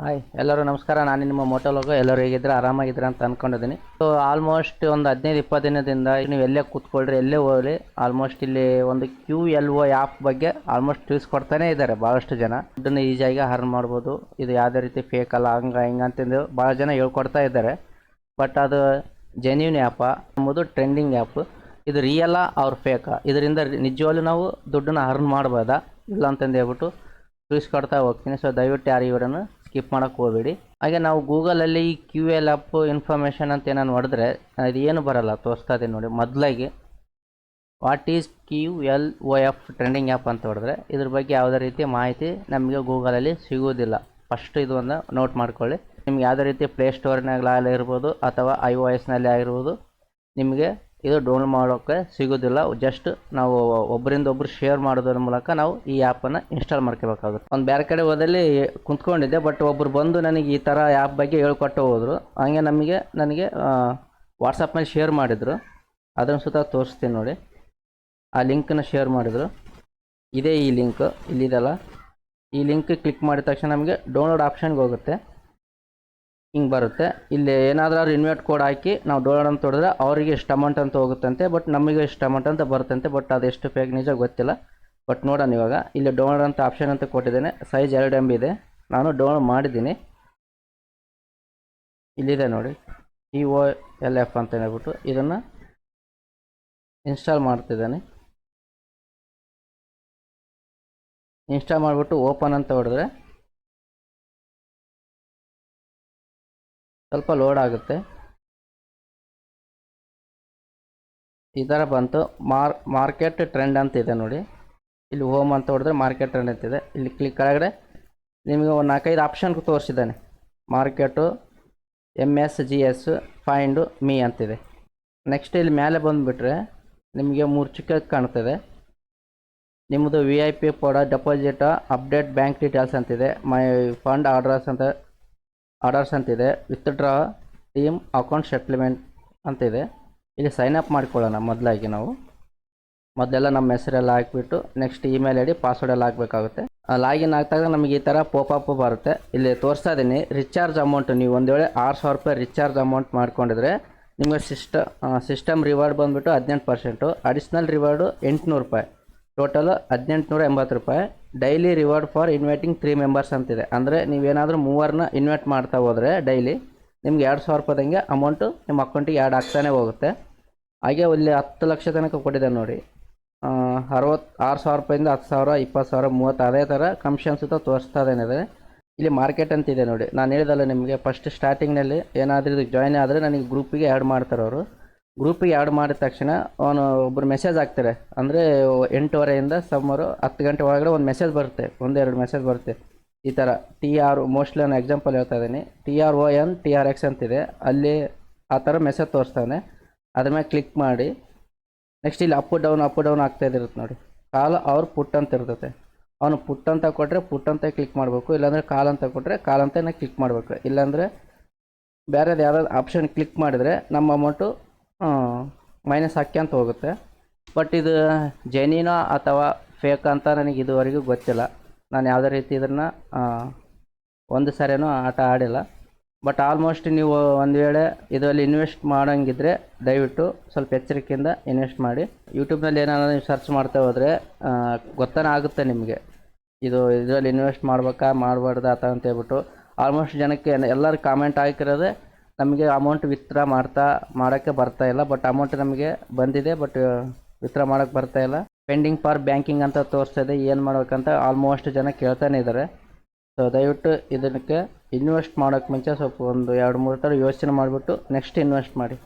Hi ಎಲ್ಲರೂ ನಮಸ್ಕಾರ. ನಾನು ನಿಮ್ಮ ಮೋಟೋಲೋಗೋ. ಎಲ್ಲರೂ ಹೇಗಿದ್ರೆ ಆರಾಮಾಗಿದ್ರೆ ಅಂತ ಅಂದ್ಕೊಂಡಿದ್ದೀನಿ. ಸೊ ಆಲ್ಮೋಸ್ಟ್ ಒಂದು 15-20 ದಿನದಿಂದ ನೀವು ಎಲ್ಲೇ ಕೂತ್ಕೊಳ್ರಿ, ಎಲ್ಲೇ ಹೋಗ್ರಿ, ಆಲ್ಮೋಸ್ಟ್ ಇಲ್ಲಿ ಒಂದು QLO ಆ್ಯಪ್ ಬಗ್ಗೆ ಆಲ್ಮೋಸ್ಟ್ ತಿಳಿಸ್ಕೊಡ್ತಾನೆ ಇದ್ದಾರೆ ಭಾಳಷ್ಟು ಜನ. ದುಡ್ಡನ್ನು ಈಸಿಯಾಗಿ ಅರ್ನ್ ಮಾಡ್ಬೋದು, ಇದು ಯಾವುದೇ ರೀತಿ ಫೇಕ್ ಅಲ್ಲ, ಹಿಂಗೆ ಅಂತಂದು ಭಾಳ ಜನ ಹೇಳ್ಕೊಡ್ತಾ ಇದ್ದಾರೆ. ಬಟ್ ಅದು ಜೆನ್ಯೂನ್ ಆ್ಯಪ ಎಂಬುದು ಟ್ರೆಂಡಿಂಗ್ ಆ್ಯಪ್. ಇದು ರಿಯಲ್ಲ ಅವ್ರ ಫೇಕಾ, ಇದರಿಂದ ನಿಜವಾಗ್ಲೂ ನಾವು ದುಡ್ಡನ್ನು ಅರ್ನ್ ಮಾಡ್ಬೋದಾ ಇಲ್ಲ ಅಂತಂದು ಹೇಳ್ಬಿಟ್ಟು ತಿಳಿಸ್ಕೊಡ್ತಾ ಹೋಗ್ತೀನಿ. ಸೊ ದಯವಿಟ್ಟು ಯಾರು ಇವರನ್ನು ಸ್ಕಿಪ್ ಮಾಡೋಕ್ಕೆ ಹೋಗಬೇಡಿ. ಹಾಗೆ ನಾವು ಗೂಗಲಲ್ಲಿ ಈ QL ಆ್ಯಪ್ ಇನ್ಫಾರ್ಮೇಷನ್ ಅಂತ ಏನಾನು ಹೊಡೆದ್ರೆ ಇದು ಏನು ಬರಲ್ಲ, ತೋರಿಸ್ತಾ ಇದ್ದೀನಿ ನೋಡಿ. ಮೊದಲಾಗಿ what is QLOF trending app ಅಂತ ಹೊಡೆದ್ರೆ ಇದ್ರ ಬಗ್ಗೆ ಯಾವುದೇ ರೀತಿ ಮಾಹಿತಿ ನಮಗೆ ಗೂಗಲಲ್ಲಿ ಸಿಗೋದಿಲ್ಲ. ಫಸ್ಟ್ ಇದು ಒಂದು ನೋಟ್ ಮಾಡ್ಕೊಳ್ಳಿ. ನಿಮ್ಗೆ ಯಾವುದೇ ರೀತಿ ಪ್ಲೇಸ್ಟೋರ್ನಾಗಲಿ ಇರ್ಬೋದು ಅಥವಾ iOS-ನಲ್ಲಿ ಆಗಿರ್ಬೋದು, ನಿಮಗೆ ಇದು ಡೌನ್ಲೋಡ್ ಮಾಡೋಕ್ಕೆ ಸಿಗೋದಿಲ್ಲ. ಜಸ್ಟ್ ನಾವು ಒಬ್ಬರಿಂದ ಒಬ್ಬರು ಶೇರ್ ಮಾಡೋದ್ರ ಮೂಲಕ ನಾವು ಈ ಆ್ಯಪನ್ನು ಇನ್ಸ್ಟಾಲ್ ಮಾಡ್ಕೋಬೇಕಾಗುತ್ತೆ. ಒಂದು ಬೇರೆ ಕಡೆ ಹೋದಲ್ಲಿ ಕುಂತ್ಕೊಂಡಿದ್ದೆ, ಬಟ್ ಒಬ್ಬರು ಬಂದು ನನಗೆ ಈ ಥರ ಆ್ಯಪ್ ಬಗ್ಗೆ ಹೇಳ್ಕೊಟ್ಟು ಹೋದರು. ಹಾಗೆ ನನಗೆ ವಾಟ್ಸಪ್ನಲ್ಲಿ ಶೇರ್ ಮಾಡಿದರು. ಅದನ್ನು ಸುತ್ತ ತೋರಿಸ್ತೀನಿ ನೋಡಿ. ಆ ಲಿಂಕನ್ನು ಶೇರ್ ಮಾಡಿದರು. ಇದೇ ಈ ಲಿಂಕ್ ಇಲ್ಲಿದೆಲ್ಲ, ಈ ಲಿಂಕ್ ಕ್ಲಿಕ್ ಮಾಡಿದ ತಕ್ಷಣ ನಮಗೆ ಡೌನ್ಲೋಡ್ ಆಪ್ಷನ್ಗೆ ಹೋಗುತ್ತೆ. ಹಿಂಗೆ ಬರುತ್ತೆ. ಇಲ್ಲಿ ಏನಾದರೂ ಇನ್ವೈಟ್ ಕೋಡ್ ಹಾಕಿ ನಾವು ಡೌನ್ಲೋಡ್ ಅಂತ ಹೊಡೆದ್ರೆ ಅವರಿಗೆ ಇಷ್ಟು ಅಮೌಂಟ್ ಅಂತ ಹೋಗುತ್ತಂತೆ, ಬಟ್ ನಮಗೆ ಇಷ್ಟು ಅಮೌಂಟ್ ಅಂತ ಬರುತ್ತಂತೆ. ಬಟ್ ಅದೆಷ್ಟು ಫೇಕ್ ನಿಜ ಗೊತ್ತಿಲ್ಲ. ಬಟ್ ನೋಡೋಣ ಇವಾಗ. ಇಲ್ಲಿ ಡೌನ್ಲೋಡ್ ಅಂತ ಆಪ್ಷನ್ ಅಂತ ಕೊಟ್ಟಿದ್ದೇನೆ. ಸೈಜ್ 2 MB ಇದೆ. ನಾನು ಡೌನ್ಲೋಡ್ ಮಾಡಿದ್ದೀನಿ. ಇಲ್ಲಿದೆ ನೋಡಿ, QLF ಅಂತ ಹೇಳ್ಬಿಟ್ಟು ಇದನ್ನು ಇನ್ಸ್ಟಾಲ್ ಮಾಡ್ತಿದ್ದಾನೆ. ಇನ್ಸ್ಟಾಲ್ ಮಾಡಿಬಿಟ್ಟು ಓಪನ್ ಅಂತ ಹೊಡೆದ್ರೆ ಸ್ವಲ್ಪ ಲೋಡ್ ಆಗುತ್ತೆ. ಈ ಥರ ಬಂತು. ಮಾರ್ಕೆಟ್ ಟ್ರೆಂಡ್ ಅಂತ ಇದೆ ನೋಡಿ. ಇಲ್ಲಿ ಹೋಮ್ ಅಂತ ಹೊಡೆದ್ರೆ ಮಾರ್ಕೆಟ್ ಟ್ರೆಂಡ್ ಅಂತಿದೆ. ಇಲ್ಲಿ ಕ್ಲಿಕ್ ಕೆಳಗಡೆ ನಿಮಗೆ ಒಂದು 4-5 ಆಪ್ಷನ್ ತೋರಿಸಿದ್ದಾನೆ. ಮಾರ್ಕೆಟು, MSGS, ಫೈಂಡು, ಮೀ ಅಂತಿದೆ. ನೆಕ್ಸ್ಟ್ ಇಲ್ಲಿ ಮೇಲೆ ಬಂದುಬಿಟ್ರೆ ನಿಮಗೆ 3 ಚಿಕ್ಕ ಕಾಣ್ತದೆ. ನಿಮ್ಮದು VIP product, deposit, update bank details ಅಂತಿದೆ. ಮೈ ಫಂಡ್ ಆರ್ಡರ್ಸ್ ಅಂತಿದೆ. ವಿತ್ಡ್ರಾ, ಟೀಮ್ ಅಕೌಂಟ್ ಸೆಟ್ಲ್ಮೆಂಟ್ ಅಂತಿದೆ. ಇಲ್ಲಿ ಸೈನ್ ಅಪ್ ಮಾಡ್ಕೊಳ್ಳೋಣ. ಮೊದಲೆಲ್ಲ ನಮ್ಮ ಹೆಸರೆಲ್ಲ ಹಾಕಿಬಿಟ್ಟು ನೆಕ್ಸ್ಟ್ ಇಮೇಲ್ ID, ಪಾಸ್ವರ್ಡ್ ಎಲ್ಲ ಹಾಕಬೇಕಾಗುತ್ತೆ. ಲಾಗಿನ್ ಆಗ್ತಾಗ ನಮಗೆ ಈ ಥರ ಪಾಪಪ್ ಬರುತ್ತೆ. ಇಲ್ಲಿ ತೋರಿಸ್ತಾ ಇದ್ದೀನಿ ರಿಚಾರ್ಜ್ ಅಮೌಂಟ್. ನೀವು ಒಂದು ವೇಳೆ 6,000 ರೂಪಾಯಿ ರಿಚಾರ್ಜ್ ಅಮೌಂಟ್ ಮಾಡ್ಕೊಂಡಿದ್ರೆ ನಿಮಗೆ ಸಿಸ್ಟಮ್ ರಿವಾರ್ಡ್ ಬಂದುಬಿಟ್ಟು 18%, ಅಡಿಷ್ನಲ್ ರಿವಾರ್ಡು 800 ರೂಪಾಯಿ, ಟೋಟಲ್ 1880 ರೂಪಾಯಿ. Daily reward for inviting 3 members ಅಂತಿದೆ. ಅಂದರೆ ನೀವೇನಾದರೂ 3 ಇನ್ವೈಟ್ ಮಾಡ್ತಾ ಹೋದರೆ ಡೈಲಿ ನಿಮ್ಗೆ 2,000 ರೂಪಾಯಿದಂಗೆ ಅಮೌಂಟು ನಿಮ್ಮ ಅಕೌಂಟಿಗೆ ಆ್ಯಡ್ ಆಗ್ತಾನೆ ಹೋಗುತ್ತೆ. ಹಾಗೆ ಇಲ್ಲಿ 10 ಲಕ್ಷ ತನಕ ಕೊಟ್ಟಿದೆ ನೋಡಿ. 6,000 ರೂಪಾಯಿಂದ 10,000, 20,000, 30 ಅದೇ ಥರ ಕಮಿಷನ್ ಸುತ್ತ ತೋರಿಸ್ತಾ ಇದೆ. ಇಲ್ಲಿ ಮಾರ್ಕೆಟ್ ಅಂತಿದೆ ನೋಡಿ. ನಾನು ಹೇಳಿದಲ್ಲ ನಿಮಗೆ ಫಸ್ಟ್ ಸ್ಟಾರ್ಟಿಂಗ್ನಲ್ಲಿ ಏನಾದರೂ ಇದಕ್ಕೆ ಜಾಯ್ನ್ ಆದರೆ ನನಗೆ ಗ್ರೂಪಿಗೆ ಆ್ಯಡ್ ಮಾಡ್ತಾರೆ ಅವರು. ಗ್ರೂಪಿಗೆ ಆ್ಯಡ್ ಮಾಡಿದ ತಕ್ಷಣ ಒಬ್ಬರು ಮೆಸೇಜ್ ಹಾಕ್ತಾರೆ. ಅಂದರೆ 8:30 ಸುಮಾರು 10 ಗಂಟೆ ಒಳಗಡೆ ಒಂದು ಮೆಸೇಜ್ ಬರುತ್ತೆ, 1-2 ಮೆಸೇಜ್ ಬರುತ್ತೆ. ಈ ಥರ ಮೋಸ್ಟ್ಲಿ ನಾನು ಎಕ್ಸಾಂಪಲ್ ಹೇಳ್ತಾ ಇದ್ದೀನಿ, TRON TRX ಅಂತಿದೆ. ಅಲ್ಲಿ ಆ ಥರ ಮೆಸೇಜ್ ತೋರಿಸ್ತಾನೆ. ಅದ್ರ ಮೇಲೆ ಕ್ಲಿಕ್ ಮಾಡಿ ನೆಕ್ಸ್ಟ್ ಇಲ್ಲಿ ಅಪ್ ಡೌನ್ ಆಗ್ತಾ ಇರುತ್ತೆ ನೋಡಿ. ಕಾಲ್ ಅವ್ರು ಪುಟ್ ಅಂತ ಇರ್ತದೆ. ಅವನು ಪುಟ್ ಅಂತ ಕೊಟ್ಟರೆ ಪುಟ್ ಅಂತ ಕ್ಲಿಕ್ ಮಾಡಬೇಕು, ಇಲ್ಲಾಂದರೆ ಕಾಲ್ ಅಂತ ಕೊಟ್ಟರೆ ಕಾಲ್ ಅಂತಲೇ ಕ್ಲಿಕ್ ಮಾಡಬೇಕು. ಇಲ್ಲಾಂದರೆ ಬೇರೆದು ಯಾವ್ದಾದ್ರು ಆಪ್ಷನ್ ಕ್ಲಿಕ್ ಮಾಡಿದರೆ ನಮ್ಮ ಅಮೌಂಟು ಮೈನಸ್ ಹಾಕ್ಯಂತ ಹೋಗುತ್ತೆ. ಬಟ್ ಇದು ಜೆನ್ಯೂನಾ ಅಥವಾ ಫೇಕ್ ಅಂತ ನನಗೆ ಇದುವರೆಗೂ ಗೊತ್ತಿಲ್ಲ. ನಾನು ಯಾವುದೇ ರೀತಿ ಇದನ್ನು ಒಂದು ಸಾರಿನೂ ಆಟ ಆಡಿಲ್ಲ. ಬಟ್ ಆಲ್ಮೋಸ್ಟ್ ನೀವು ಒಂದು ವೇಳೆ ಇದರಲ್ಲಿ ಇನ್ವೆಸ್ಟ್ ಮಾಡೋಂಗಿದ್ರೆ ದಯವಿಟ್ಟು ಸ್ವಲ್ಪ ಎಚ್ಚರಿಕೆಯಿಂದ ಇನ್ವೆಸ್ಟ್ ಮಾಡಿ. ಯೂಟ್ಯೂಬ್ನಲ್ಲಿ ಏನಾದರೂ ನೀವು ಸರ್ಚ್ ಮಾಡ್ತಾ ಹೋದರೆ ಗೊತ್ತಾನೆ ಆಗುತ್ತೆ ನಿಮಗೆ, ಇದರಲ್ಲಿ ಇನ್ವೆಸ್ಟ್ ಮಾಡಬೇಕಾ ಮಾಡಬಾರ್ದಾ ಅಥವಾ ಅಂತ ಹೇಳ್ಬಿಟ್ಟು. ಆಲ್ಮೋಸ್ಟ್ ಜನಕ್ಕೆ ಎಲ್ಲರೂ ಕಾಮೆಂಟ್ ಹಾಕಿರೋದೆ ನಮಗೆ ಅಮೌಂಟ್ ವಿತ್ಡ್ರಾ ಮಾಡೋಕ್ಕೆ ಬರ್ತಾ ಇಲ್ಲ. ಬಟ್ ಅಮೌಂಟ್ ನಮಗೆ ಬಂದಿದೆ, ಬಟ್ ವಿತ್ಡ್ರಾ ಮಾಡೋಕ್ಕೆ ಬರ್ತಾ ಇಲ್ಲ. ಪೆಂಡಿಂಗ್ ಫಾರ್ ಬ್ಯಾಂಕಿಂಗ್ ಅಂತ ತೋರಿಸ್ತಾ ಇದೆ. ಏನು ಮಾಡ್ಬೇಕಂತ ಆಲ್ಮೋಸ್ಟ್ ಜನ ಕೇಳ್ತಾನೆ ಇದ್ದಾರೆ. ಸೊ ದಯವಿಟ್ಟು ಇದಕ್ಕೆ ಇನ್ವೆಸ್ಟ್ ಮಾಡೋಕ್ಕೆ ಮುಂಚೆ ಸ್ವಲ್ಪ ಒಂದು 2-3 ಥರ ಯೋಚನೆ ಮಾಡಿಬಿಟ್ಟು ನೆಕ್ಸ್ಟ್ ಇನ್ವೆಸ್ಟ್ ಮಾಡಿ.